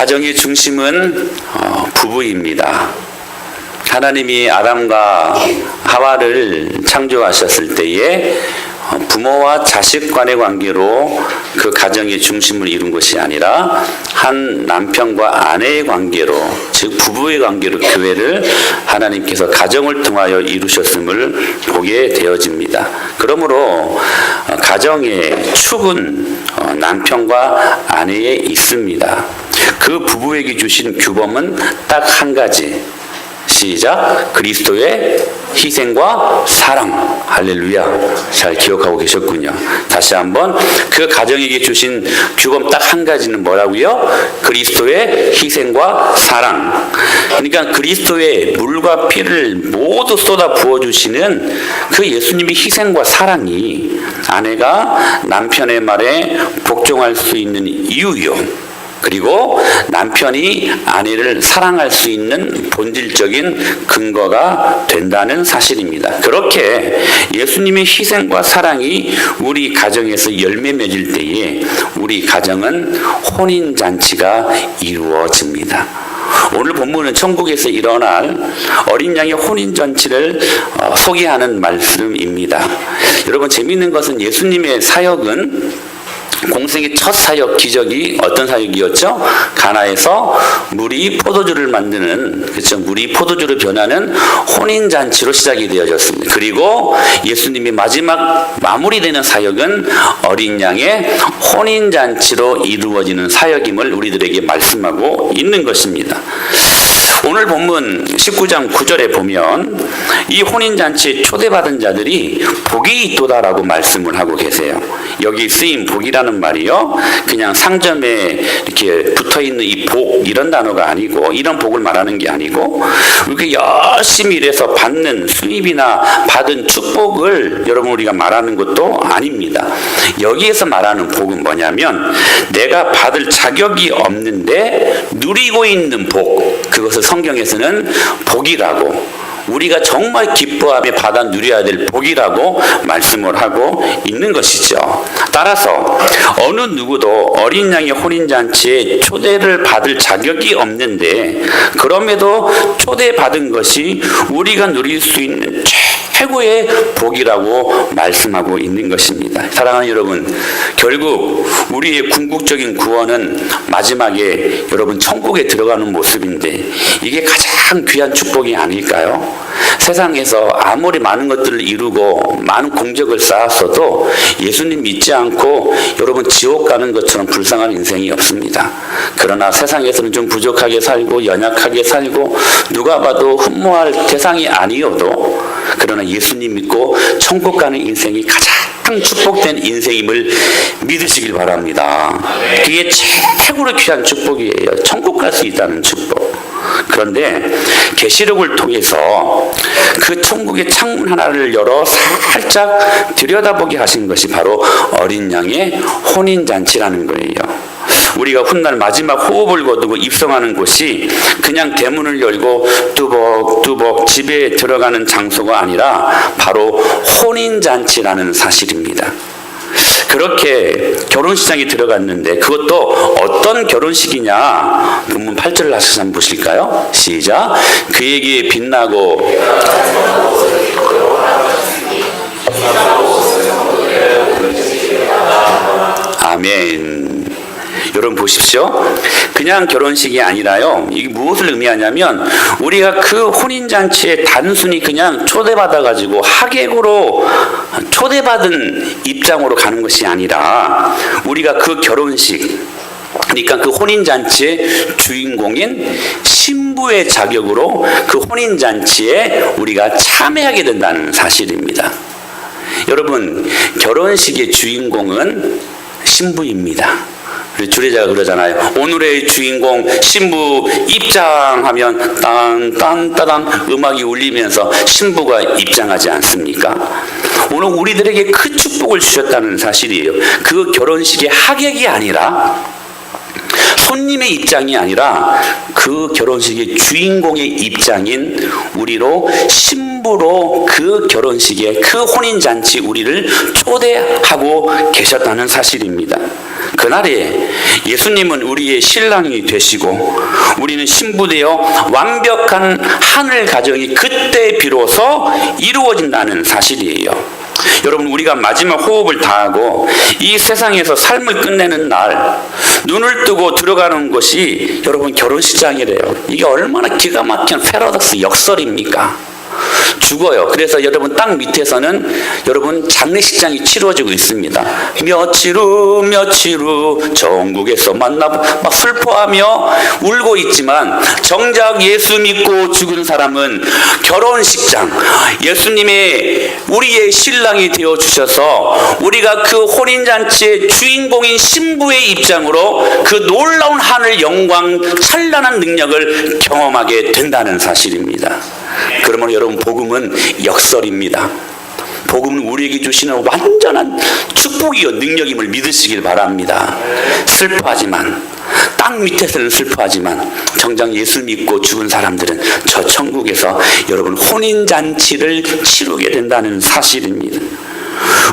가정의 중심은 부부입니다. 하나님이 아담과 하와를 창조하셨을 때에 부모와 자식 간의 관계로 그 가정의 중심을 이룬 것이 아니라 한 남편과 아내의 관계로, 즉 부부의 관계로 교회를 하나님께서 가정을 통하여 이루셨음을 보게 되어집니다. 그러므로 가정의 축은 남편과 아내에 있습니다. 그 부부에게 주신 규범은 딱 한 가지. 시작. 그리스도의 희생과 사랑. 할렐루야. 잘 기억하고 계셨군요. 다시 한번 그 가정에게 주신 규범 딱 한 가지는 뭐라고요? 그리스도의 희생과 사랑. 그러니까 그리스도의 물과 피를 모두 쏟아 부어주시는 그 예수님의 희생과 사랑이 아내가 남편의 말에 복종할 수 있는 이유요. 그리고 남편이 아내를 사랑할 수 있는 본질적인 근거가 된다는 사실입니다. 그렇게 예수님의 희생과 사랑이 우리 가정에서 열매 맺을 때에 우리 가정은 혼인잔치가 이루어집니다. 오늘 본문은 천국에서 일어날 어린 양의 혼인잔치를 소개하는 말씀입니다. 여러분, 재미있는 것은 예수님의 사역은 공생의 첫 사역 기적이 어떤 사역이었죠? 가나에서 물이 포도주를 만드는, 그렇죠? 물이 포도주로 변하는 혼인잔치로 시작이 되어졌습니다. 그리고 예수님의 마지막 마무리되는 사역은 어린 양의 혼인잔치로 이루어지는 사역임을 우리들에게 말씀하고 있는 것입니다. 오늘 본문 19장 9절에 보면 이 혼인잔치에 초대받은 자들이 복이 있도다라고 말씀을 하고 계세요. 여기 쓰인 복이라는 말이요, 그냥 상점에 이렇게 붙어있는 이 복, 이런 단어가 아니고, 이런 복을 말하는 게 아니고, 이렇게 열심히 일해서 받는 수입이나 받은 축복을 여러분 우리가 말하는 것도 아닙니다. 여기에서 말하는 복은 뭐냐면 내가 받을 자격이 없는데 누리고 있는 복, 그것을 성경에서는 복이라고, 우리가 정말 기뻐하며 받아 누려야 될 복이라고 말씀을 하고 있는 것이죠. 따라서 어느 누구도 어린 양의 혼인잔치에 초대를 받을 자격이 없는데, 그럼에도 초대받은 것이 우리가 누릴 수 있는 최고의 복이라고 말씀하고 있는 것입니다. 사랑하는 여러분, 결국 우리의 궁극적인 구원은 마지막에 여러분 천국에 들어가는 모습인데, 이게 가장 귀한 축복이 아닐까요? 세상에서 아무리 많은 것들을 이루고 많은 공적을 쌓았어도 예수님 믿지 않고 여러분 지옥 가는 것처럼 불쌍한 인생이 없습니다. 그러나 세상에서는 좀 부족하게 살고 연약하게 살고 누가 봐도 흠모할 대상이 아니어도, 그러나 예수님 믿고 천국 가는 인생이 가장 축복된 인생임을 믿으시길 바랍니다. 그게 최고로 귀한 축복이에요. 천국 갈 수 있다는 축복. 그런데 계시록을 통해서 그 천국의 창문 하나를 열어 살짝 들여다보게 하신 것이 바로 어린 양의 혼인잔치라는 거예요. 우리가 훗날 마지막 호흡을 거두고 입성하는 곳이 그냥 대문을 열고 뚜벅뚜벅 집에 들어가는 장소가 아니라 바로 혼인잔치라는 사실입니다. 그렇게 결혼식장에 들어갔는데, 그것도 어떤 결혼식이냐, 본문 8절을 다시 한번 보실까요? 시작. 그에게 빛나고 아멘. 여러분 보십시오. 그냥 결혼식이 아니라요, 이게 무엇을 의미하냐면 우리가 그 혼인잔치에 단순히 그냥 초대받아가지고 하객으로 초대받은 입장으로 가는 것이 아니라, 우리가 그 결혼식, 그러니까 그 혼인잔치의 주인공인 신부의 자격으로 그 혼인잔치에 우리가 참여하게 된다는 사실입니다. 여러분, 결혼식의 주인공은 신부입니다. 주례자가 그러잖아요. 오늘의 주인공 신부 입장하면 딴딴따단 음악이 울리면서 신부가 입장하지 않습니까? 오늘 우리들에게 큰 축복을 주셨다는 사실이에요. 그 결혼식의 하객이 아니라, 손님의 입장이 아니라 그 결혼식의 주인공의 입장인 우리로 신부로 그 결혼식에, 그 혼인잔치 우리를 초대하고 계셨다는 사실입니다. 그날에 예수님은 우리의 신랑이 되시고 우리는 신부되어 완벽한 하늘 가정이 그때 비로소 이루어진다는 사실이에요. 여러분, 우리가 마지막 호흡을 다하고 이 세상에서 삶을 끝내는 날 눈을 뜨고 들어가는 곳이 여러분 결혼식장이래요. 이게 얼마나 기가 막힌 패러독스 역설입니까? 죽어요. 그래서 여러분 땅 밑에서는 여러분 장례식장이 치러지고 있습니다. 며칠 후 전국에서 막 슬퍼하며 울고 있지만 정작 예수 믿고 죽은 사람은 결혼식장, 예수님의 우리의 신랑이 되어 주셔서 우리가 그 혼인잔치의 주인공인 신부의 입장으로 그 놀라운 하늘 영광 찬란한 능력을 경험하게 된다는 사실입니다. 그러면 여러분, 복음은 역설입니다. 복음은 우리에게 주시는 완전한 축복이요 능력임을 믿으시길 바랍니다. 슬퍼하지만, 땅 밑에서는 슬퍼하지만 정작 예수 믿고 죽은 사람들은 저 천국에서 여러분 혼인잔치를 치르게 된다는 사실입니다.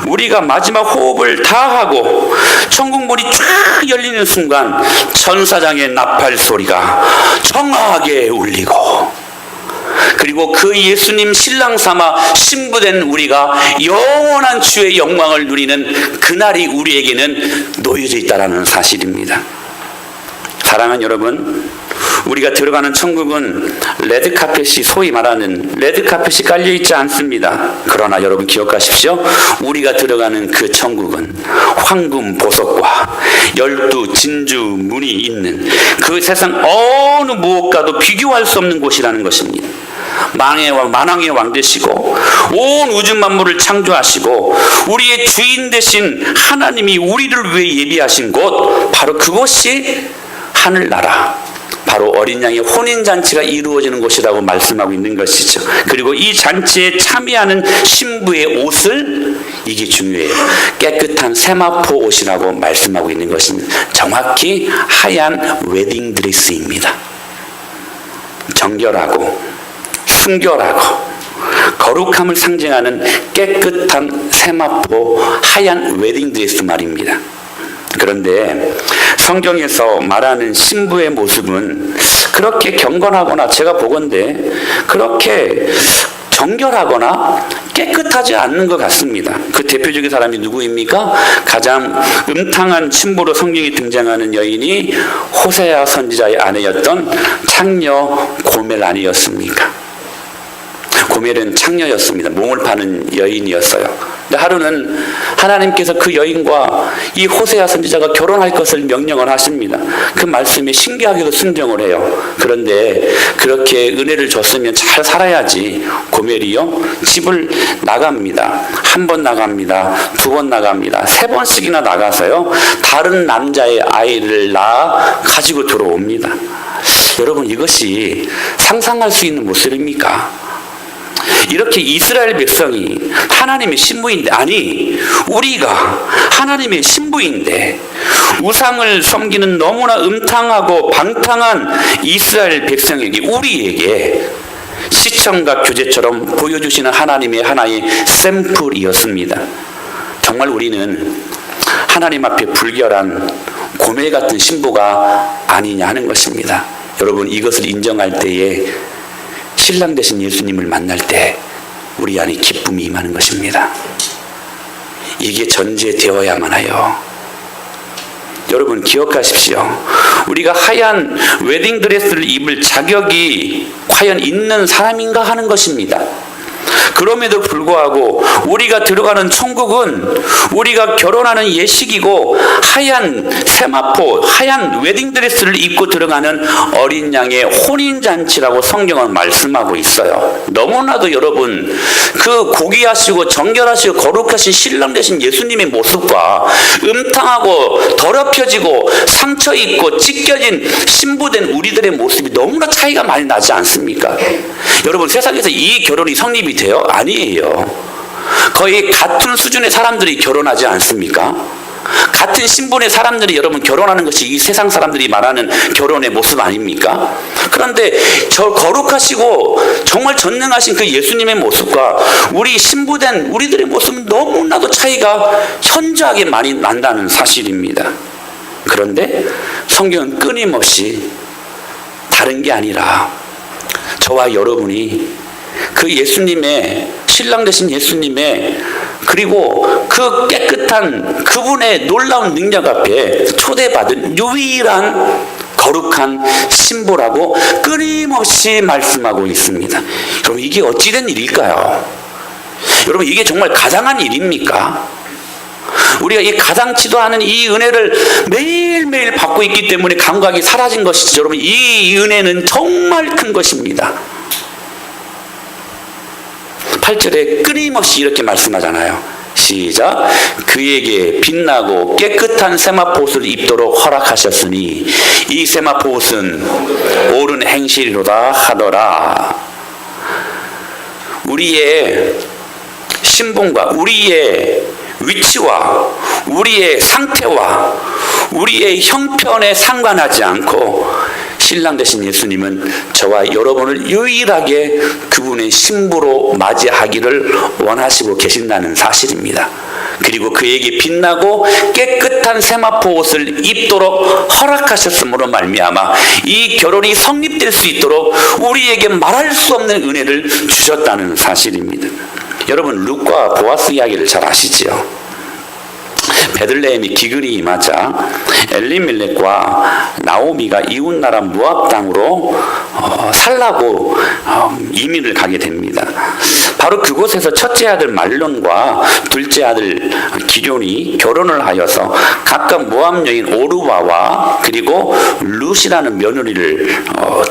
우리가 마지막 호흡을 다하고 천국 문이 쫙 열리는 순간 천사장의 나팔 소리가 정확하게 울리고, 그리고 그 예수님 신랑 삼아 신부된 우리가 영원한 주의 영광을 누리는 그날이 우리에게는 놓여져 있다는 사실입니다. 사랑하는 여러분, 우리가 들어가는 천국은 레드카펫이, 소위 말하는 레드카펫이 깔려있지 않습니다. 그러나 여러분 기억하십시오. 우리가 들어가는 그 천국은 황금 보석과 12 진주 문이 있는 그 세상 어느 무엇과도 비교할 수 없는 곳이라는 것입니다. 만왕의 왕 되시고 온 우주 만물을 창조하시고 우리의 주인 되신 하나님이 우리를 위해 예비하신 곳, 바로 그곳이 하늘나라, 바로 어린 양의 혼인잔치가 이루어지는 곳이라고 말씀하고 있는 것이죠. 그리고 이 잔치에 참여하는 신부의 옷을, 이게 중요해요, 깨끗한 세마포 옷이라고 말씀하고 있는 것입니다. 정확히 하얀 웨딩드레스입니다. 정결하고 순결하고 거룩함을 상징하는 깨끗한 세마포 하얀 웨딩드레스 말입니다. 그런데 성경에서 말하는 신부의 모습은 그렇게 경건하거나, 제가 보건대 그렇게 정결하거나 깨끗하지 않는 것 같습니다. 그 대표적인 사람이 누구입니까? 가장 음탕한 신부로 성경에 등장하는 여인이 호세아 선지자의 아내였던 창녀 고멜 아니었습니까? 고멜은 창녀였습니다. 몸을 파는 여인이었어요. 근데 하루는 하나님께서 그 여인과 이 호세아 선지자가 결혼할 것을 명령을 하십니다. 그 말씀에 신기하게도 순종을 해요. 그런데 그렇게 은혜를 줬으면 잘 살아야지 고멜이요, 집을 나갑니다. 한 번 나갑니다. 두 번 나갑니다. 세 번씩이나 나가서요, 다른 남자의 아이를 낳아 가지고 들어옵니다. 여러분, 이것이 상상할 수 있는 모습입니까? 이렇게 이스라엘 백성이 하나님의 신부인데, 아니 우리가 하나님의 신부인데 우상을 섬기는 너무나 음탕하고 방탕한 이스라엘 백성에게, 우리에게 시청각 교제처럼 보여주시는 하나님의 하나의 샘플이었습니다. 정말 우리는 하나님 앞에 불결한 고멜 같은 신부가 아니냐 하는 것입니다. 여러분, 이것을 인정할 때에 신랑 되신 예수님을 만날 때 우리 안에 기쁨이 임하는 것입니다. 이게 전제되어야만 해요. 여러분 기억하십시오. 우리가 하얀 웨딩드레스를 입을 자격이 과연 있는 사람인가 하는 것입니다. 그럼에도 불구하고 우리가 들어가는 천국은 우리가 결혼하는 예식이고, 하얀 세마포, 하얀 웨딩드레스를 입고 들어가는 어린 양의 혼인잔치라고 성경은 말씀하고 있어요. 너무나도 여러분, 그 고귀하시고 정결하시고 거룩하신 신랑 되신 예수님의 모습과 음탕하고 더럽혀지고 상처 있고 찢겨진 신부된 우리들의 모습이 너무나 차이가 많이 나지 않습니까? 여러분, 세상에서 이 결혼이 성립이 돼요? 아니에요. 거의 같은 수준의 사람들이 결혼하지 않습니까? 같은 신분의 사람들이 여러분 결혼하는 것이 이 세상 사람들이 말하는 결혼의 모습 아닙니까? 그런데 저 거룩하시고 정말 전능하신 그 예수님의 모습과 우리 신부된 우리들의 모습은 너무나도 차이가 현저하게 많이 난다는 사실입니다. 그런데 성경은 끊임없이 다른 게 아니라 저와 여러분이 그 예수님의, 신랑 되신 예수님의, 그리고 그 깨끗한 그분의 놀라운 능력 앞에 초대받은 유일한 거룩한 신부라고 끊임없이 말씀하고 있습니다. 여러분, 이게 어찌된 일일까요? 여러분, 이게 정말 가당한 일입니까? 우리가 이 가당치도 않은 이 은혜를 매일매일 받고 있기 때문에 감각이 사라진 것이죠. 여러분, 이 은혜는 정말 큰 것입니다. 8절에 끊임없이 이렇게 말씀하잖아요. 시작. 그에게 빛나고 깨끗한 세마포옷을 입도록 허락하셨으니 이 세마포옷은 옳은 행실이로다 하더라. 우리의 신분과 우리의 위치와 우리의 상태와 우리의 형편에 상관하지 않고 신랑 되신 예수님은 저와 여러분을 유일하게 그분의 신부로 맞이하기를 원하시고 계신다는 사실입니다. 그리고 그에게 빛나고 깨끗한 세마포 옷을 입도록 허락하셨으므로 말미암아 이 결혼이 성립될 수 있도록 우리에게 말할 수 없는 은혜를 주셨다는 사실입니다. 여러분, 룻과 보아스 이야기를 잘 아시지요? 베들레헴이 기근이 임하자 엘리멜렉과 나오미가 이웃나라 모압 땅으로 살라고 이민을 가게 됩니다. 바로 그곳에서 첫째 아들 말론과 둘째 아들 기럯이 결혼을 하여서 각각 모압 여인 오르바와 그리고 룻이라는 며느리를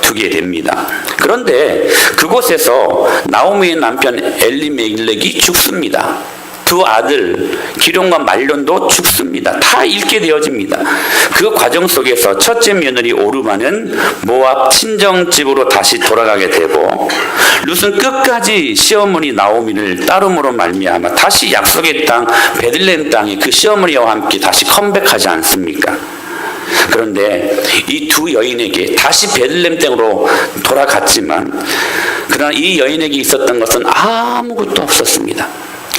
두게 됩니다. 그런데 그곳에서 나오미의 남편 엘리멜렉이 죽습니다. 두 아들 기럯과 말론도 죽습니다. 다 잃게 되어집니다. 그 과정 속에서 첫째 며느리 오르바는 모압 친정집으로 다시 돌아가게 되고 룻은 끝까지 시어머니 나오미를 따름으로 말미암아 다시 약속의 땅 베들레헴 땅에 그 시어머니와 함께 다시 컴백하지 않습니까? 그런데 이 두 여인에게 다시 베들레헴 땅으로 돌아갔지만 그러나 이 여인에게 있었던 것은 아무것도 없었습니다.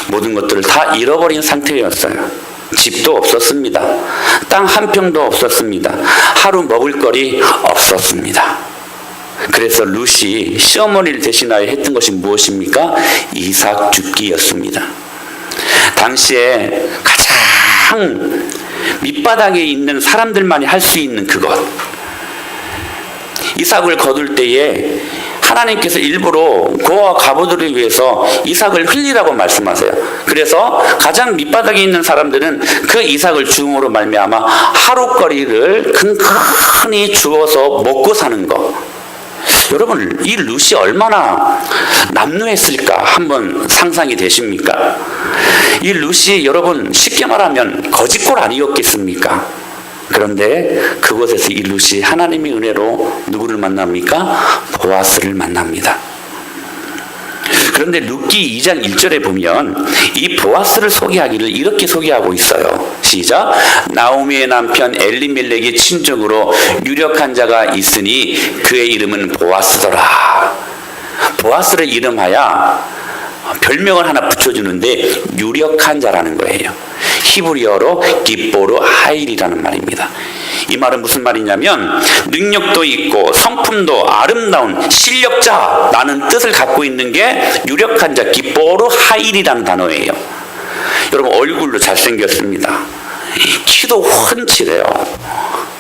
모든 것들을 다 잃어버린 상태였어요. 집도 없었습니다. 땅 한 평도 없었습니다. 하루 먹을 거리 없었습니다. 그래서 룻이 시어머니를 대신하여 했던 것이 무엇입니까? 이삭 죽기였습니다. 당시에 가장 밑바닥에 있는 사람들만이 할 수 있는 그것, 이삭을 거둘 때에 하나님께서 일부러 고아와 과부들을 위해서 이삭을 흘리라고 말씀하세요. 그래서 가장 밑바닥에 있는 사람들은 그 이삭을 죽음으로 말미암아 하루거리를 근근히 주워서 먹고 사는 것. 여러분, 이 룻이 얼마나 남루했을까 한번 상상이 되십니까? 이 룻이 여러분 쉽게 말하면 거짓골 아니었겠습니까? 그런데 그곳에서 이 룻이 하나님의 은혜로 누구를 만납니까? 보아스를 만납니다. 그런데 룻기 2장 1절에 보면 이 보아스를 소개하기를 이렇게 소개하고 있어요. 시작. 나오미의 남편 엘리멜렉의 친족으로 유력한 자가 있으니 그의 이름은 보아스더라. 보아스를 이름하여 별명을 하나 붙여주는데 유력한 자라는 거예요. 히브리어로 기뽀르 하일이라는 말입니다. 이 말은 무슨 말이냐면 능력도 있고 성품도 아름다운 실력자라는 뜻을 갖고 있는 게 유력한 자 기뽀르 하일이라는 단어예요. 여러분, 얼굴도 잘생겼습니다. 키도 훤칠해요.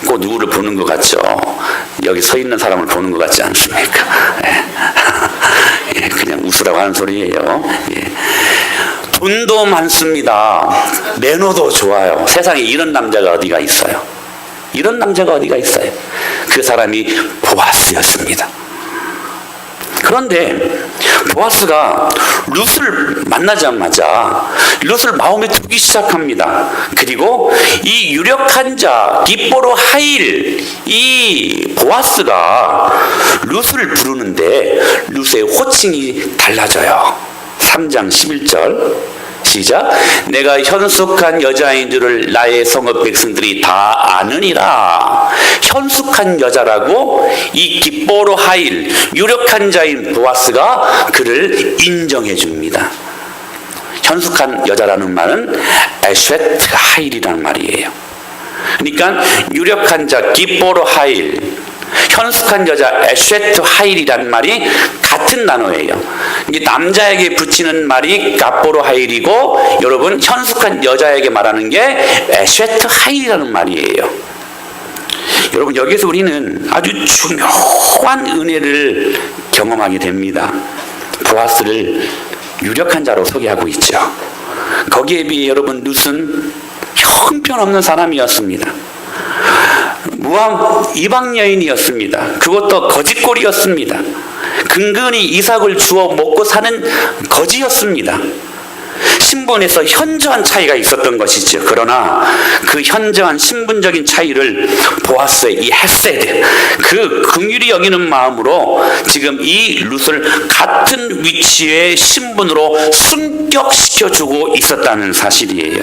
꼭 누구를 보는 것 같죠? 여기 서 있는 사람을 보는 것 같지 않습니까? 예, 그냥 웃으라고 하는 소리예요. 예. 돈도 많습니다. 매너도 좋아요. 세상에 이런 남자가 어디가 있어요? 이런 남자가 어디가 있어요? 그 사람이 보아스였습니다. 그런데 보아스가 룻을 만나자마자 룻을 마음에 두기 시작합니다. 그리고 이 유력한 자 기뽀르 하일, 이 보아스가 룻을 부르는데 룻의 호칭이 달라져요. 3장 11절 시작. 내가 현숙한 여자인 줄을 나의 성읍 백성들이 다 아느니라. 현숙한 여자라고 이 기뽀르 하일, 유력한 자인 보아스가 그를 인정해 줍니다. 현숙한 여자라는 말은 에쉐트 하일이라는 말이에요. 그러니까 유력한 자 기뽀로 하일, 현숙한 여자 에쉐트 하일이란 말이 같은 단어예요. 이게 남자에게 붙이는 말이 가뽀로 하일이고, 여러분 현숙한 여자에게 말하는 게 에쉐트 하일이라는 말이에요. 여러분 여기서 우리는 아주 중요한 은혜를 경험하게 됩니다. 보아스를 유력한 자로 소개하고 있죠. 거기에 비해 여러분 룻은 형편없는 사람이었습니다. 모압 이방 여인이었습니다. 그것도 거짓골이었습니다. 근근히 이삭을 주워 먹고 사는 거지였습니다. 신분에서 현저한 차이가 있었던 것이죠. 그러나 그 현저한 신분적인 차이를 보아스의 이 헤세드, 그 긍휼히 여기는 마음으로 지금 이 룻을 같은 위치의 신분으로 승격시켜주고 있었다는 사실이에요.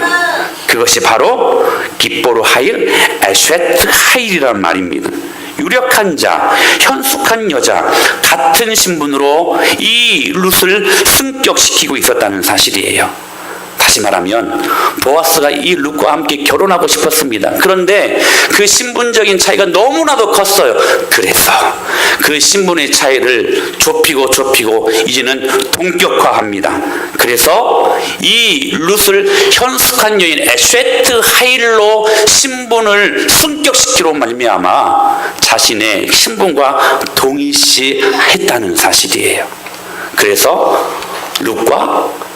그것이 바로 기뽀로 하일, 에쉐트 하일이라는 말입니다. 유력한 자, 현숙한 여자, 같은 신분으로 이 룻을 승격시키고 있었다는 사실이에요. 다시 말하면 보아스가 이 룻과 함께 결혼하고 싶었습니다. 그런데 그 신분적인 차이가 너무나도 컸어요. 그래서 그 신분의 차이를 좁히고 이제는 동격화합니다. 그래서 이 룻을 현숙한 여인 에쉐트 하일로 신분을 승격시키로 말미암아 자신의 신분과 동일시했다는 사실이에요. 그래서 룻과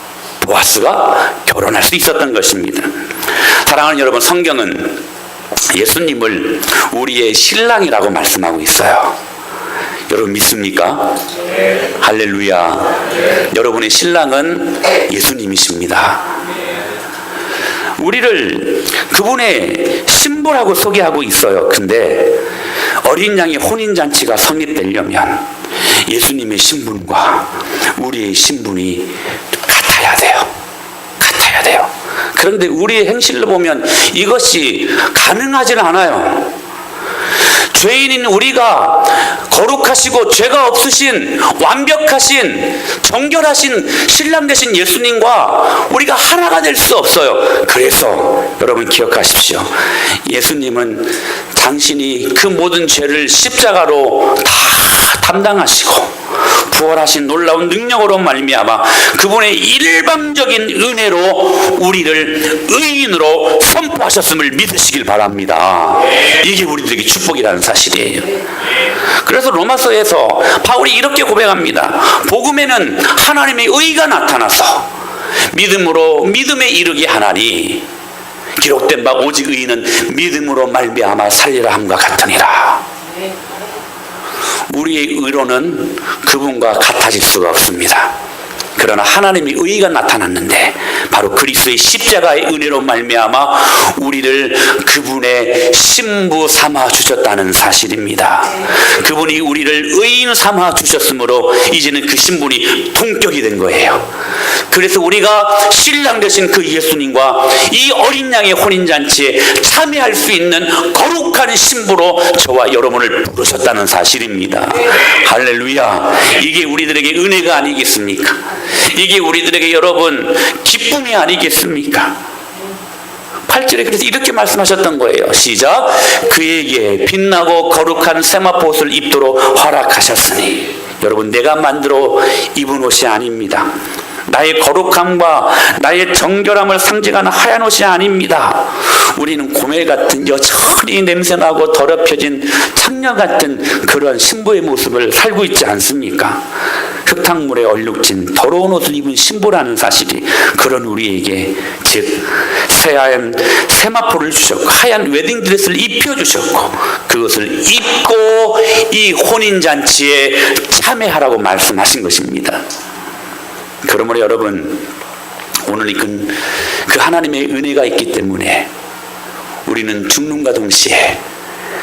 보아스가 결혼할 수 있었던 것입니다. 사랑하는 여러분, 성경은 예수님을 우리의 신랑이라고 말씀하고 있어요. 여러분 믿습니까? 네. 할렐루야. 네. 여러분의 신랑은 예수님이십니다. 우리를 그분의 신부라고 소개하고 있어요. 근데 어린 양의 혼인잔치가 성립되려면 예수님의 신분과 우리의 신분이 같아야 돼요. 그런데 우리의 행실로 보면 이것이 가능하지는 않아요. 죄인인 우리가 거룩하시고 죄가 없으신 완벽하신 정결하신 신랑 되신 예수님과 우리가 하나가 될 수 없어요. 그래서 여러분 기억하십시오. 예수님은 당신이 그 모든 죄를 십자가로 다 담당하시고 부활하신 놀라운 능력으로 말미암아 그분의 일방적인 은혜로 우리를 의인으로 선포하셨음을 믿으시길 바랍니다. 이게 우리들에게 축복이라는 사실이에요. 그래서 로마서에서 바울이 이렇게 고백합니다. 복음에는 하나님의 의가 나타나서 믿음으로 믿음에 이르게 하나니 기록된 바 오직 의인은 믿음으로 말미암아 살리라 함과 같으니라. 우리의 의로는 그분과 같아질 수가 없습니다. 그러나 하나님의 의가 나타났는데 바로 그리스도의 십자가의 은혜로 말미암아 우리를 그분의 신부 삼아 주셨다는 사실입니다. 그분이 우리를 의인 삼아 주셨으므로 이제는 그 신분이 동격이 된 거예요. 그래서 우리가 신랑 되신 그 예수님과 이 어린 양의 혼인잔치에 참여할 수 있는 거룩한 신부로 저와 여러분을 부르셨다는 사실입니다. 할렐루야. 이게 우리들에게 은혜가 아니겠습니까? 이게 우리들에게 여러분 기쁨이 아니겠습니까? 8절에 그래서 이렇게 말씀하셨던 거예요. 시작. 그에게 빛나고 거룩한 세마포옷을 입도록 허락하셨으니. 여러분 내가 만들어 입은 옷이 아닙니다. 나의 거룩함과 나의 정결함을 상징하는 하얀 옷이 아닙니다. 우리는 고멜 같은 여전히 냄새나고 더럽혀진 창녀 같은 그런 신부의 모습을 살고 있지 않습니까? 흙탕물에 얼룩진 더러운 옷을 입은 신부라는 사실이 그런 우리에게 즉 새하얀 세마포를 주셨고 하얀 웨딩드레스를 입혀주셨고 그것을 입고 이 혼인잔치에 참여하라고 말씀하신 것입니다. 그러므로 여러분 오늘 그 하나님의 은혜가 있기 때문에 우리는 죽는과 동시에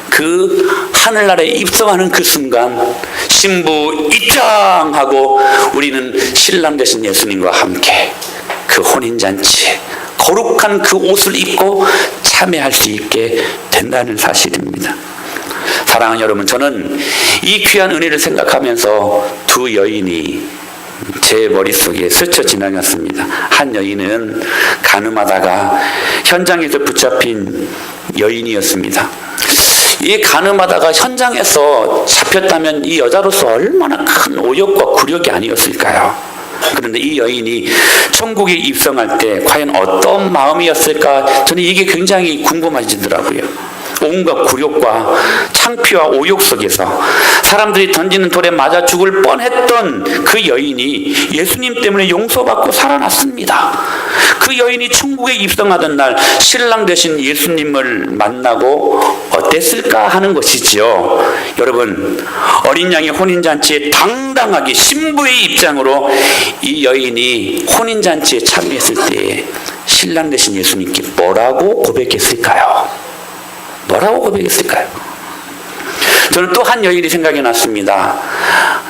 그 하늘나라에 입성하는 그 순간 신부 입장하고 우리는 신랑 되신 예수님과 함께 그 혼인잔치에 거룩한 그 옷을 입고 참여할 수 있게 된다는 사실입니다. 사랑하는 여러분, 저는 이 귀한 은혜를 생각하면서 두 여인이 제 머릿속에 스쳐 지나갔습니다. 한 여인은 가늠하다가 현장에서 붙잡힌 여인이었습니다. 이 가늠하다가 현장에서 잡혔다면 이 여자로서 얼마나 큰 오욕과 굴욕이 아니었을까요? 그런데 이 여인이 천국에 입성할 때 과연 어떤 마음이었을까? 저는 이게 굉장히 궁금해지더라고요. 온갖 굴욕과 창피와 오욕 속에서 사람들이 던지는 돌에 맞아 죽을 뻔했던 그 여인이 예수님 때문에 용서받고 살아났습니다. 그 여인이 천국에 입성하던 날 신랑 되신 예수님을 만나고 어땠을까 하는 것이지요. 여러분, 어린 양의 혼인잔치에 당당하게 신부의 입장으로 이 여인이 혼인잔치에 참여했을 때 신랑 되신 예수님께 뭐라고 고백했을까요? 뭐라고 고백했을까요? 저는 또 한 여인이 생각이 났습니다.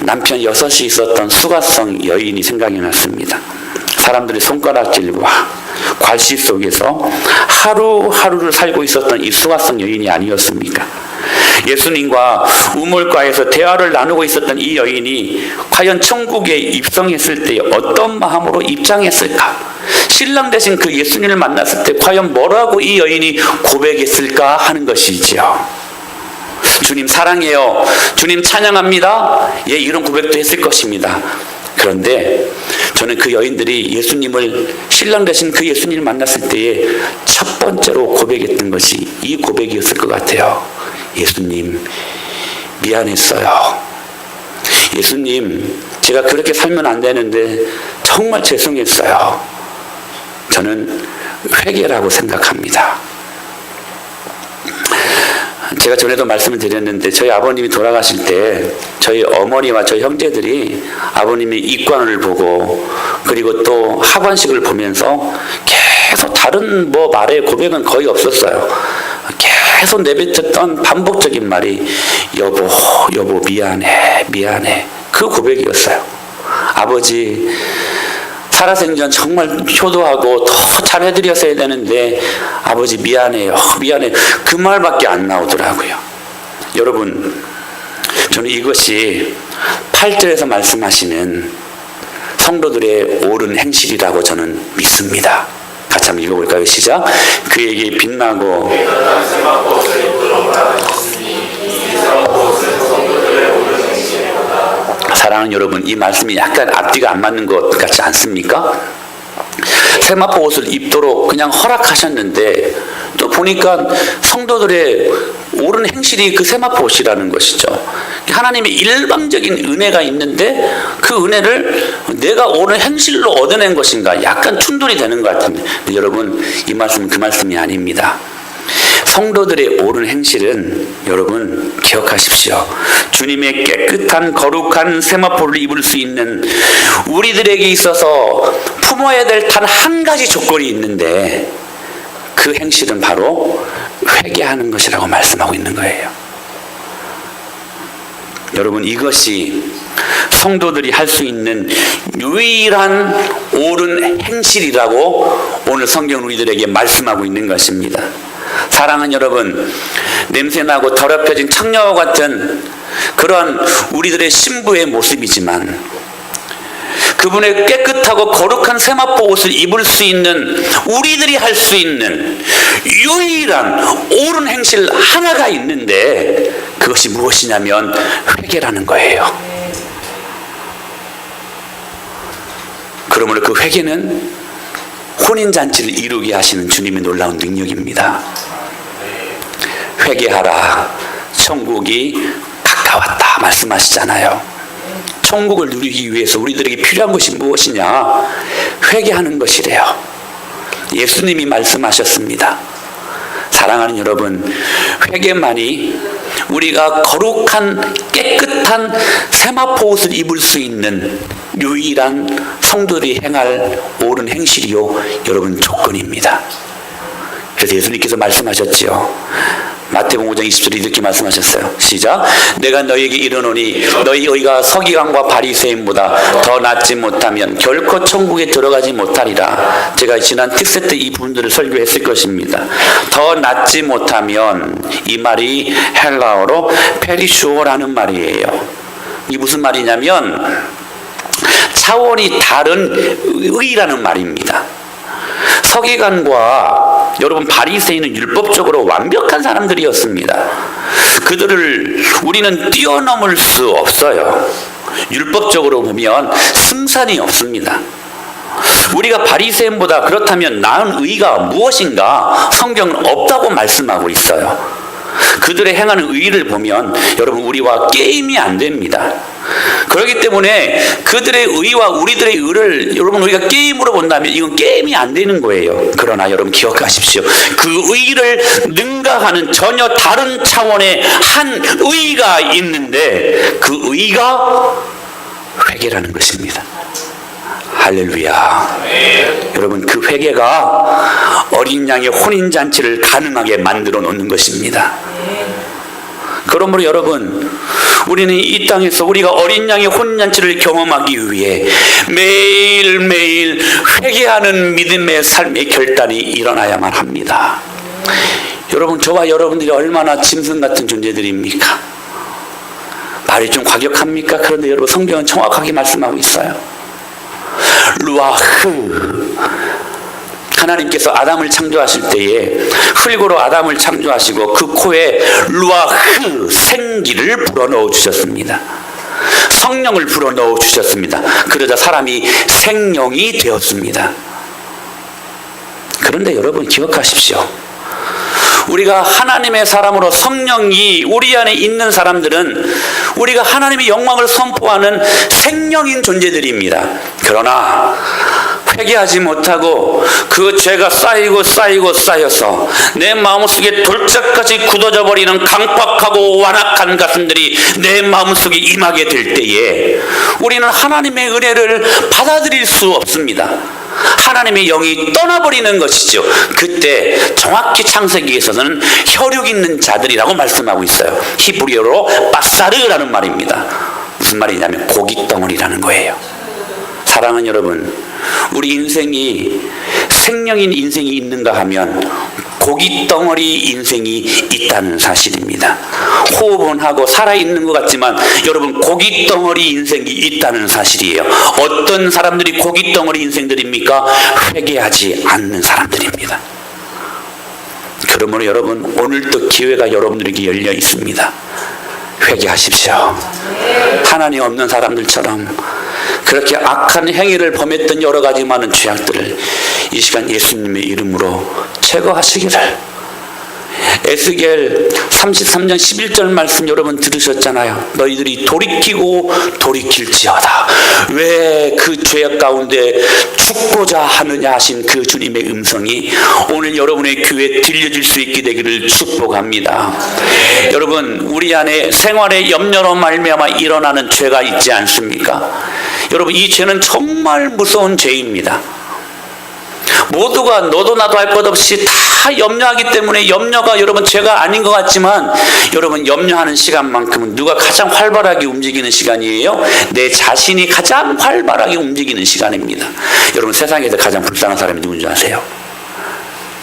남편 6이 있었던 수가성 여인이 생각이 났습니다. 사람들의 손가락질과 괄시 속에서 하루하루를 살고 있었던 이 수가성 여인이 아니었습니까? 예수님과 우물가에서 대화를 나누고 있었던 이 여인이 과연 천국에 입성했을 때 어떤 마음으로 입장했을까? 신랑 되신 그 예수님을 만났을 때 과연 뭐라고 이 여인이 고백했을까 하는 것이지요. 주님 사랑해요. 주님 찬양합니다. 예, 이런 고백도 했을 것입니다. 그런데 저는 그 여인들이 예수님을, 신랑 되신 그 예수님을 만났을 때에 첫 번째로 고백했던 것이 이 고백이었을 것 같아요. 예수님, 미안했어요. 예수님, 제가 그렇게 살면 안 되는데 정말 죄송했어요. 저는 회개라고 생각합니다. 제가 전에도 말씀을 드렸는데 저희 아버님이 돌아가실 때 저희 어머니와 저희 형제들이 아버님의 입관을 보고 그리고 또 하관식을 보면서 계속 다른 말에 고백은 거의 없었어요. 계속 내뱉었던 반복적인 말이 여보 미안해 그 고백이었어요. 아버지 살아생전 정말 효도하고 더 잘해드렸어야 되는데 아버지 미안해 그 말밖에 안 나오더라고요. 여러분, 저는 이것이 8절에서 말씀하시는 성도들의 옳은 행실이라고 저는 믿습니다. 같이 한번 읽어볼까요? 시작. 그에게 빛나고 사랑하는 여러분, 이 말씀이 약간 앞뒤가 안 맞는 것 같지 않습니까? 세마포 옷을 입도록 그냥 허락하셨는데 또 보니까 성도들의 옳은 행실이 그 세마포 옷이라는 것이죠. 하나님의 일방적인 은혜가 있는데 그 은혜를 내가 옳은 행실로 얻어낸 것인가 약간 충돌이 되는 것 같은데 여러분, 이 말씀은 그 말씀이 아닙니다. 성도들의 옳은 행실은 여러분 기억하십시오. 주님의 깨끗한 거룩한 세마포를 입을 수 있는 우리들에게 있어서 품어야 될 단 한 가지 조건이 있는데 그 행실은 바로 회개하는 것이라고 말씀하고 있는 거예요. 여러분, 이것이 성도들이 할 수 있는 유일한 옳은 행실이라고 오늘 성경은 우리들에게 말씀하고 있는 것입니다. 사랑하는 여러분, 냄새나고 더럽혀진 창녀와 같은 그런 우리들의 신부의 모습이지만 그분의 깨끗하고 거룩한 세마포 옷을 입을 수 있는 우리들이 할 수 있는 유일한 옳은 행실 하나가 있는데 그것이 무엇이냐면 회개라는 거예요. 그러므로 그 회개는 혼인잔치를 이루게 하시는 주님의 놀라운 능력입니다. 회개하라, 천국이 가까웠다 말씀하시잖아요. 천국을 누리기 위해서 우리들에게 필요한 것이 무엇이냐? 회개하는 것이래요. 예수님이 말씀하셨습니다. 사랑하는 여러분, 회개만이 우리가 거룩한 깨끗한 세마포 옷을 입을 수 있는 유일한 성도들이 행할 옳은 행실이요 여러분 조건입니다. 그래서 예수님께서 말씀하셨지요. 마태복음 5장 20절에 이렇게 말씀하셨어요. 시작. 내가 너희에게 이르노니 너희 의가 서기관과 바리새인보다 더 낫지 못하면 결코 천국에 들어가지 못하리라. 제가 지난 특세 때 이 부분들을 설교했을 것입니다. 더 낫지 못하면 이 말이 헬라어로 페리슈오라는 말이에요. 이게 무슨 말이냐면 차원이 다른 의라는 말입니다. 서기관과 여러분 바리새인은 율법적으로 완벽한 사람들이었습니다. 그들을 우리는 뛰어넘을 수 없어요. 율법적으로 보면 승산이 없습니다. 우리가 바리새인보다 그렇다면 나은 의가 무엇인가? 성경은 없다고 말씀하고 있어요. 그들의 행하는 의를 보면 여러분 우리와 게임이 안 됩니다. 그렇기 때문에 그들의 의와 우리들의 의를 여러분 우리가 게임으로 본다면 이건 게임이 안 되는 거예요. 그러나 여러분 기억하십시오. 그 의를 능가하는 전혀 다른 차원의 한 의가 있는데 그 의가 회개라는 것입니다. 할렐루야. 여러분 그 회개가 어린 양의 혼인잔치를 가능하게 만들어 놓는 것입니다. 그러므로 여러분 우리는 이 땅에서 우리가 어린 양의 혼인잔치를 경험하기 위해 매일매일 회개하는 믿음의 삶의 결단이 일어나야만 합니다. 여러분 저와 여러분들이 얼마나 짐승 같은 존재들입니까? 말이 좀 과격합니까? 그런데 여러분 성경은 정확하게 말씀하고 있어요. 루아흐, 하나님께서 아담을 창조하실 때에 흙으로 아담을 창조하시고 그 코에 루아흐, 생기를 불어넣어 주셨습니다. 성령을 불어넣어 주셨습니다. 그러자 사람이 생명이 되었습니다. 그런데 여러분 기억하십시오. 우리가 하나님의 사람으로 성령이 우리 안에 있는 사람들은 우리가 하나님의 영광을 선포하는 생명인 존재들입니다. 그러나 회개하지 못하고 그 죄가 쌓여서 내 마음속에 돌짝같이 굳어져 버리는 강팍하고 완악한 가슴들이 내 마음속에 임하게 될 때에 우리는 하나님의 은혜를 받아들일 수 없습니다. 하나님의 영이 떠나버리는 것이죠. 그때 정확히 창세기에서는 혈육 있는 자들이라고 말씀하고 있어요. 히브리어로 바사르라는 말입니다. 무슨 말이냐면 고깃덩어리라는 거예요. 사랑하는 여러분, 우리 인생이 생명인 인생이 있는가 하면 고깃덩어리 인생이 있다는 사실입니다. 호흡은 하고 살아있는 것 같지만 여러분 고깃덩어리 인생이 있다는 사실이에요. 어떤 사람들이 고깃덩어리 인생들입니까? 회개하지 않는 사람들입니다. 그러므로 여러분 오늘도 기회가 여러분들에게 열려 있습니다. 회개하십시오. 하나님 없는 사람들처럼 그렇게 악한 행위를 범했던 여러 가지 많은 죄악들을 이 시간 예수님의 이름으로 제거하시기를. 에스겔 33장 11절 말씀 여러분 들으셨잖아요. 너희들이 돌이키고 돌이킬지어다. 왜 그 죄악 가운데 죽고자 하느냐 하신 그 주님의 음성이 오늘 여러분의 귀에 들려질 수 있게 되기를 축복합니다. 여러분 우리 안에 생활의 염려로 말미암아 일어나는 죄가 있지 않습니까? 여러분 이 죄는 정말 무서운 죄입니다. 모두가 너도 나도 할 것 없이 다 염려하기 때문에 염려가 여러분 죄가 아닌 것 같지만 여러분 염려하는 시간만큼은 누가 가장 활발하게 움직이는 시간이에요? 내 자신이 가장 활발하게 움직이는 시간입니다. 여러분 세상에서 가장 불쌍한 사람이 누군지 아세요?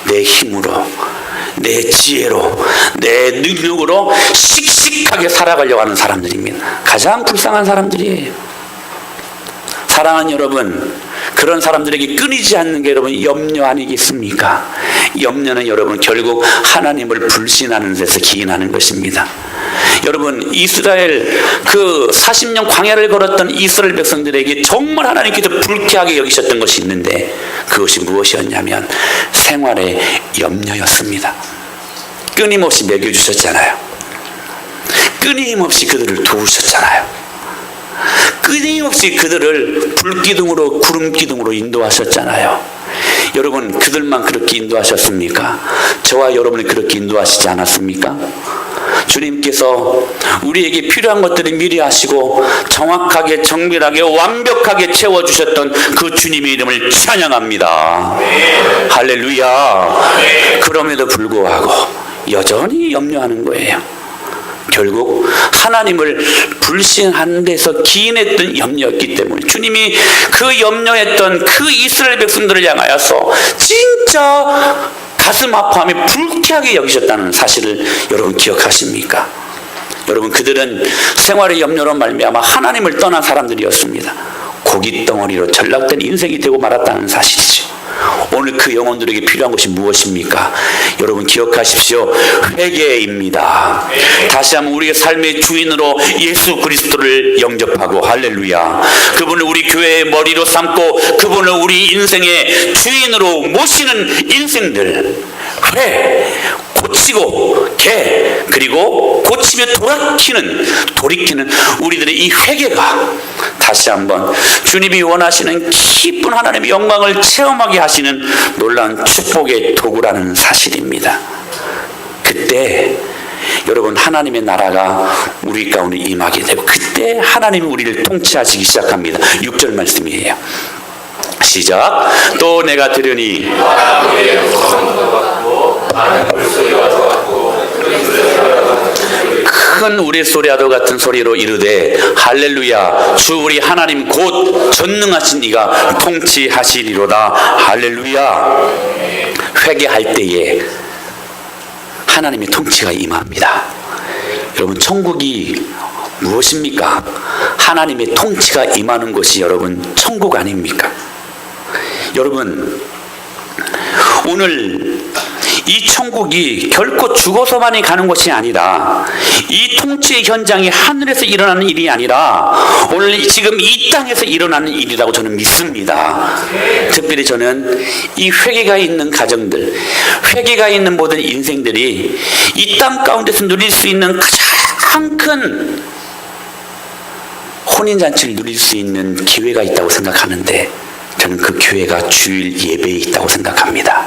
내 힘으로, 내 지혜로, 내 능력으로 씩씩하게 살아가려고 하는 사람들입니다. 가장 불쌍한 사람들이에요. 사랑하는 여러분, 그런 사람들에게 끊이지 않는 게 여러분 염려 아니겠습니까? 염려는 여러분 결국 하나님을 불신하는 데서 기인하는 것입니다. 여러분 이스라엘 그 40년 광야를 걸었던 이스라엘 백성들에게 정말 하나님께서 불쾌하게 여기셨던 것이 있는데 그것이 무엇이었냐면 생활의 염려였습니다. 끊임없이 먹여주셨잖아요. 끊임없이 그들을 도우셨잖아요. 끊임없이 그들을 불기둥으로 구름기둥으로 인도하셨잖아요. 여러분 그들만 그렇게 인도하셨습니까? 저와 여러분이 그렇게 인도하시지 않았습니까? 주님께서 우리에게 필요한 것들을 미리 하시고 정확하게 정밀하게 완벽하게 채워주셨던 그 주님의 이름을 찬양합니다. 할렐루야. 그럼에도 불구하고 여전히 염려하는 거예요. 결국 하나님을 불신한 데서 기인했던 염려였기 때문에 주님이 그 염려했던 그 이스라엘 백성들을 향하여서 진짜 가슴 아파하며 불쾌하게 여기셨다는 사실을 여러분 기억하십니까? 여러분 그들은 생활의 염려로 말미암아 하나님을 떠난 사람들이었습니다. 고깃덩어리로 전락된 인생이 되고 말았다는 사실이죠. 오늘 그 영혼들에게 필요한 것이 무엇입니까? 여러분 기억하십시오. 회개입니다. 다시 한번 우리의 삶의 주인으로 예수 그리스도를 영접하고, 할렐루야, 그분을 우리 교회의 머리로 삼고 그분을 우리 인생의 주인으로 모시는 인생들, 고치고 그리고 고치며 돌이키는 우리들의 이 회개가 다시 한번 주님이 원하시는 기쁜 하나님의 영광을 체험하게 하시는 놀라운 축복의 도구라는 사실입니다. 그때 여러분 하나님의 나라가 우리 가운데 임하게 되고, 그때 하나님이 우리를 통치하시기 시작합니다. 6절 말씀이에요. 시작. 또 내가 들으니 큰 우레소리와도 같은 소리로 이르되 할렐루야, 주 우리 하나님 곧 전능하신 이가 통치하시리로다. 할렐루야. 회개할 때에 하나님의 통치가 임합니다. 여러분 천국이 무엇입니까? 하나님의 통치가 임하는 것이 여러분 천국 아닙니까? 여러분 오늘 이 천국이 결코 죽어서만이 가는 것이 아니라, 이 통치의 현장이 하늘에서 일어나는 일이 아니라 오늘 지금 이 땅에서 일어나는 일이라고 저는 믿습니다. 특별히 저는 이 회개가 있는 가정들, 회개가 있는 모든 인생들이 이 땅 가운데서 누릴 수 있는 가장 큰 혼인잔치를 누릴 수 있는 기회가 있다고 생각하는데, 저는 그 기회가 주일 예배에 있다고 생각합니다.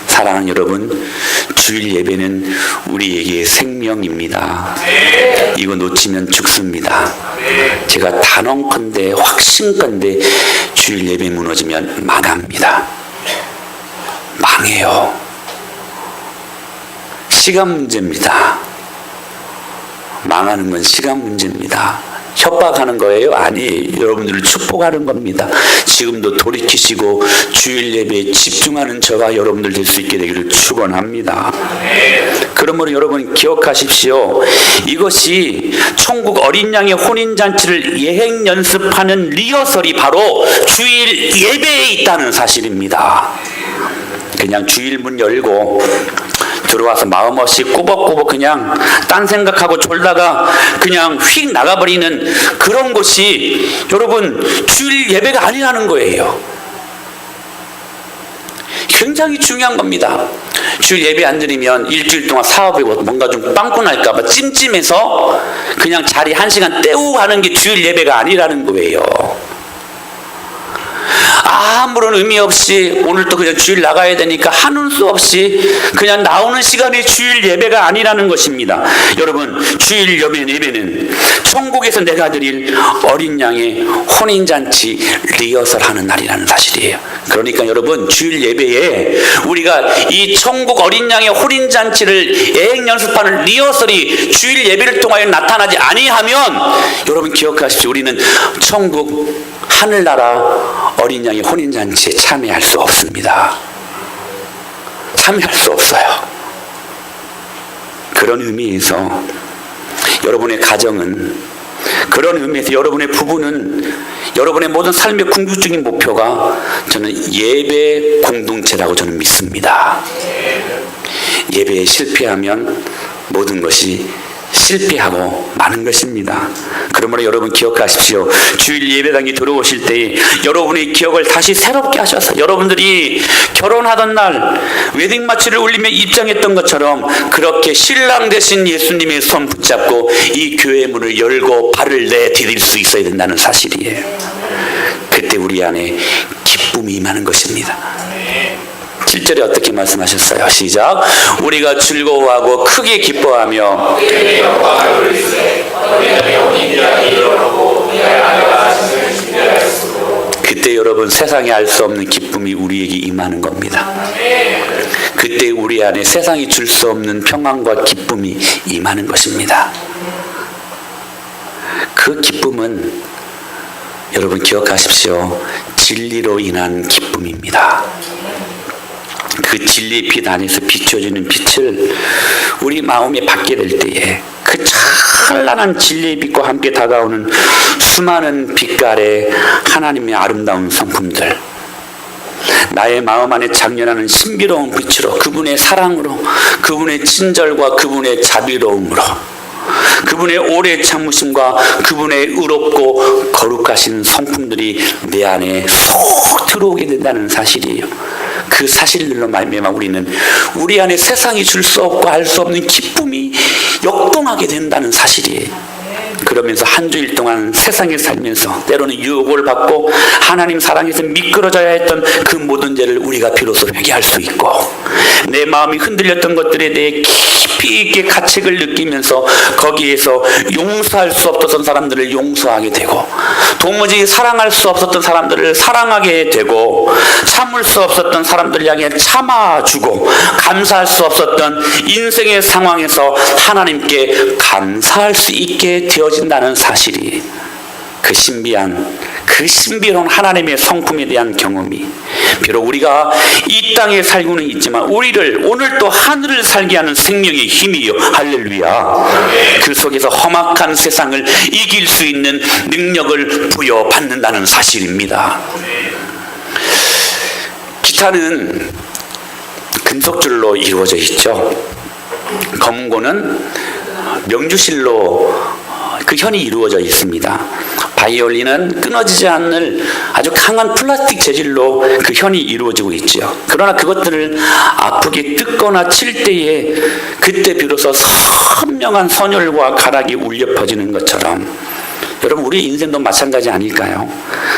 사랑하는 여러분, 주일 예배는 우리에게 생명입니다. 이거 놓치면 죽습니다. 제가 단언컨대 확신컨대 주일 예배 무너지면 망합니다. 망해요. 시간 문제입니다. 망하는 건 시간 문제입니다. 협박하는 거예요? 아니, 여러분들을 축복하는 겁니다. 지금도 돌이키시고 주일 예배에 집중하는 저가 여러분들 될 수 있게 되기를 축원합니다. 그러므로 여러분 기억하십시오. 이것이 천국 어린 양의 혼인잔치를 예행 연습하는 리허설이 바로 주일 예배에 있다는 사실입니다. 그냥 주일 문 열고 들어와서 마음 없이 꾸벅꾸벅 그냥 딴 생각하고 졸다가 그냥 휙 나가버리는 그런 것이 여러분 주일 예배가 아니라는 거예요. 굉장히 중요한 겁니다. 주일 예배 안 드리면 일주일 동안 사업에 뭔가 좀 빵꾸 날까봐 찜찜해서 그냥 자리 1시간 때우고 가는 게 주일 예배가 아니라는 거예요. 아무런 의미 없이 오늘 또 그냥 주일 나가야 되니까 하는 수 없이 그냥 나오는 시간이 주일 예배가 아니라는 것입니다. 여러분 주일 예배는 천국에서 내가 드릴 어린 양의 혼인잔치 리허설하는 날이라는 사실이에요. 그러니까 여러분 주일 예배에 우리가 이 천국 어린 양의 혼인잔치를 예행 연습하는 리허설이 주일 예배를 통하여 나타나지 아니하면 여러분 기억하십시오. 우리는 천국 하늘나라 어린 양의 혼인잔치에 참여할 수 없습니다. 참여할 수 없어요. 그런 의미에서 여러분의 가정은, 그런 의미에서 여러분의 부부는, 여러분의 모든 삶의 궁극적인 목표가 저는 예배 공동체라고 저는 믿습니다. 예배에 실패하면 모든 것이 실패하고 마는 것입니다. 그러므로 여러분 기억하십시오. 주일 예배당에 들어오실 때 여러분의 기억을 다시 새롭게 하셔서 여러분들이 결혼하던 날 웨딩 마치를 울리며 입장했던 것처럼 그렇게 신랑 되신 예수님의 손 붙잡고 이 교회 문을 열고 발을 내디딜 수 있어야 된다는 사실이에요. 그때 우리 안에 기쁨이 임하는 것입니다. 7절에 어떻게 말씀하셨어요? 시작. 우리가 즐거워하고 크게 기뻐하며 그때 여러분 세상에 알 수 없는 기쁨이 우리에게 임하는 겁니다. 그때 우리 안에 세상이 줄 수 없는 평안과 기쁨이 임하는 것입니다. 그 기쁨은 여러분 기억하십시오. 진리로 인한 기쁨입니다. 그 진리의 빛 안에서 비춰지는 빛을 우리 마음에 받게 될 때에 그 찬란한 진리의 빛과 함께 다가오는 수많은 빛깔의 하나님의 아름다운 성품들, 나의 마음 안에 장렬하는 신비로운 빛으로, 그분의 사랑으로, 그분의 친절과 그분의 자비로움으로, 그분의 오래 참으심과 그분의 의롭고 거룩하신 성품들이 내 안에 쏙 들어오게 된다는 사실이에요. 그 사실들로 말미암아 우리는 우리 안에 세상이 줄 수 없고 알 수 없는 기쁨이 역동하게 된다는 사실이에요. 그러면서 한 주일 동안 세상에 살면서 때로는 유혹을 받고 하나님 사랑에서 미끄러져야 했던 그 모든 죄를 우리가 비로소 회개할 수 있고, 내 마음이 흔들렸던 것들에 대해 깊이 있게 가책을 느끼면서 거기에서 용서할 수 없었던 사람들을 용서하게 되고, 도무지 사랑할 수 없었던 사람들을 사랑하게 되고, 참을 수 없었던 사람들 향해 참아주고, 감사할 수 없었던 인생의 상황에서 하나님께 감사할 수 있게 되어진다는 사실이, 그 신비로운 하나님의 성품에 대한 경험이, 비록 우리가 이 땅에 살고는 있지만 우리를 오늘 또 하늘을 살게 하는 생명의 힘이요. 할렐루야. 그 속에서 험악한 세상을 이길 수 있는 능력을 부여받는다는 사실입니다. 기타는 금속줄로 이루어져 있죠. 검은고는 명주실로 그 현이 이루어져 있습니다. 바이올린은 끊어지지 않을 아주 강한 플라스틱 재질로 그 현이 이루어지고 있죠. 그러나 그것들을 아프게 뜯거나 칠 때에 그때 비로소 선명한 선율과 가락이 울려 퍼지는 것처럼, 여러분 우리 인생도 마찬가지 아닐까요?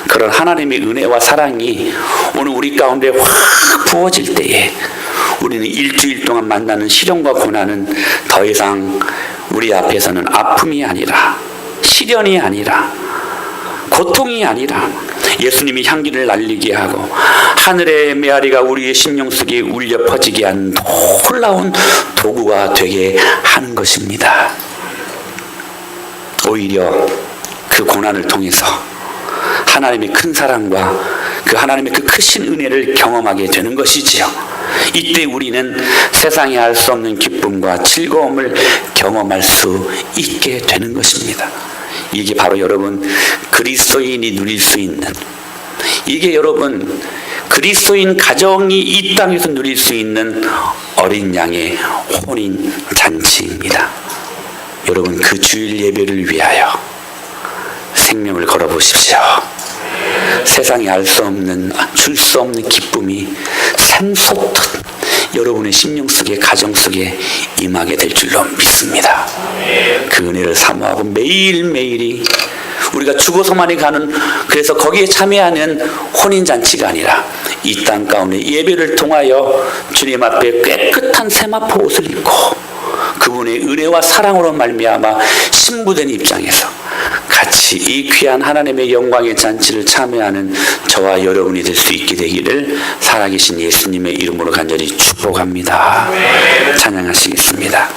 그런 하나님의 은혜와 사랑이 오늘 우리 가운데 확 부어질 때에 우리는 일주일 동안 만나는 시련과 고난은 더 이상 우리 앞에서는 아픔이 아니라, 시련이 아니라, 고통이 아니라 예수님이 향기를 날리게 하고 하늘의 메아리가 우리의 심령 속에 울려 퍼지게 하는 놀라운 도구가 되게 하는 것입니다. 오히려 그 고난을 통해서 하나님의 큰 사랑과 그 하나님의 그 크신 은혜를 경험하게 되는 것이지요. 이때 우리는 세상에 알 수 없는 기쁨과 즐거움을 경험할 수 있게 되는 것입니다. 이게 바로 여러분 그리스도인이 누릴 수 있는, 이게 여러분 그리스도인 가정이 이 땅에서 누릴 수 있는 어린 양의 혼인 잔치입니다. 여러분 그 주일 예배를 위하여 생명을 걸어 보십시오. 세상에 알 수 없는, 줄 수 없는 기쁨이 샘솟듯 여러분의 심령 속에, 가정 속에 임하게 될 줄로 믿습니다. 그 은혜를 사모하고 매일매일이 우리가 죽어서만이 가는, 그래서 거기에 참여하는 혼인잔치가 아니라 이 땅 가운데 예배를 통하여 주님 앞에 깨끗한 세마포 옷을 입고 그분의 은혜와 사랑으로 말미암아 신부된 입장에서 같이 이 귀한 하나님의 영광의 잔치를 참여하는 저와 여러분이 될 수 있게 되기를 살아계신 예수님의 이름으로 간절히 축복합니다. 찬양하시겠습니다.